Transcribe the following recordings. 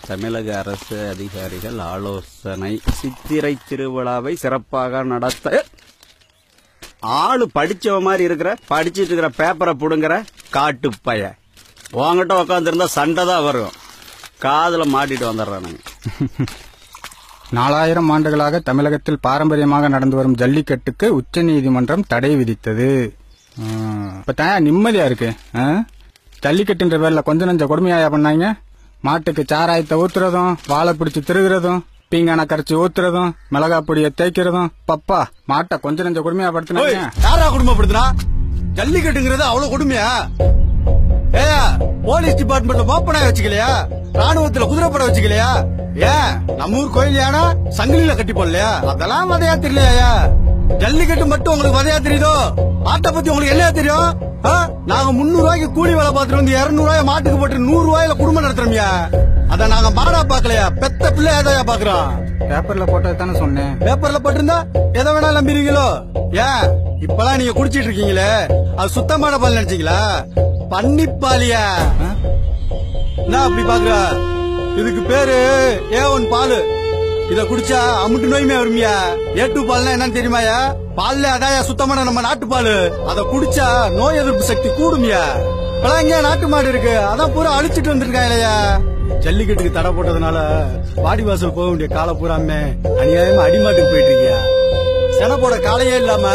தமிழக அரசு அதிகாரிகள் ஆலோசனை. சித்திரை திருவிழாவை சிறப்பாக நடத்த. ஆளு படிச்சவ மாதிரி இருக்கிற, படிச்சிட்டு இருக்கிற பேப்பரை புடுங்குற காட்டுப்பைய. உங்ககிட்ட உக்காந்துருந்தா சண்டை தான் வரும். காதுல மாட்டிட்டு வந்துடுறானுங்க. 4000 ஆண்டுகளாக தமிழகத்தில் பாரம்பரியமாக நடந்து வரும் ஜல்லிக்கட்டுக்கு உச்சநீதிமன்றம் தடை விதித்தது. இப்ப நிம்மதியா இருக்கு. ஜல்லிக்கட்டுன்ற பேர்ல கொஞ்சம் நஞ்ச கொடுமையாயா பண்ணாங்க. மாட்டுக்கு சாராயத்தை ஊத்துறதும், வாழை பிடிச்சு திருகிறதும், பீங்கான கரைச்சி ஊத்துறதும், மிளகா பொடியை தேய்க்கிறதும். பப்பா, மாட்டை கொஞ்சம் நஞ்ச கொடுமையா படுத்தினாங்க. யாரா கொடுமைப்படுத்தினா? ஜல்லிக்கட்டுங்கிறது அவ்வளவு கொடுமையா? போலீஸ் டிபார்ட்மெண்ட்ல மோப்பனா வச்சுக்கலையா? ராணுவத்துல குதிரைப்பட வச்சுக்கலையா? ஏன் நம்ம ஊர் கோயில் யானா சங்கிலில கட்டி போடலையா? அதெல்லாம் வதையா தெரியலையா? ஜல்லிக்கட்டு மட்டும் உங்களுக்கு வதையா தெரியுதோ? ஆட்டை பத்தி உங்களுக்கு என்ன தெரியும்? நாங்க 300 ரூபாய்க்கு கூலி வேலை பார்த்துட்டு வந்து 200 ரூபாய் மாட்டுக்கு போட்டு 100 ரூபாயில குடும்பம் நடத்துறோம்யா. அத நாங்க மாடா பாக்கலையா? பெத்த பிள்ளை ஏதா பாக்குறோம். பேப்பர்ல போட்டது தானே சொன்னேன். பேப்பர்ல போட்டிருந்தா எதை வேணாலும் நம்பிடுவீங்களோ? ஏன் இப்பெல்லாம் நீங்க குடிச்சிட்டு இருக்கீங்களே, அது சுத்தமான பால் நினைச்சீங்களா? பன்னிப்பாலியா? என்ன அப்படி பாக்குற? இதுக்கு பேரு A1 பாலு. இத குடிச்சா அமுட்டு நோயுமே வருமியா? A2 பால்னா என்னன்னு தெரியுமாயா? பால்ல அதாயா சுத்தமான நம்ம நாட்டு பாலு. அத குடிச்சா நோய் எதிர்ப்பு சக்தி கூடுமியா. இப்பெல்லாம் இங்க நாட்டு மாடு இருக்கு, அதான் பூரா அழிச்சிட்டு வந்திருக்காங்களையா. ஜல்லிக்கட்டுக்கு தடை போட்டதுனால வாடி வாசல் போக வேண்டிய காலை பூராமே அநியாயமா அடிமாட்டுக்கு போயிட்டு இருக்கியா. செனை போட காலையே இல்லாம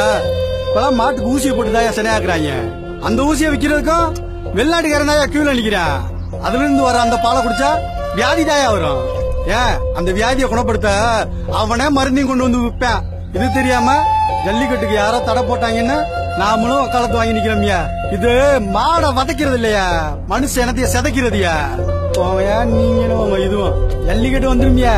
இப்பெல்லாம் மாட்டுக்கு ஊசியை போட்டுதாயா செனையாக்குறாங்க. அந்த ஊசியை விக்கிறதுக்கும் வெளிநாட்டுக்காரனாயா கியூல நிக்கிறான். அதுல இருந்து வர அந்த பாலை குடிச்சா வியாதி தாயா வரும். ஏன் அந்த வியாதியை குணப்படுத்த அவனே மருந்தையும் கொண்டு வந்து விற்பான். இது தெரியாம ஜல்லிக்கட்டுக்கு யாரோ தடை போட்டாங்கன்னு நாமளும் வக்காலத்து வாங்கி நிக்கிறோம்யா. இது மாடை வதைக்கிறது இல்லையா, மனுஷ இனத்தைய சிதைக்கிறதுயா. நீங்களும் இதுவும் ஜல்லிக்கட்டு வந்துருமியா.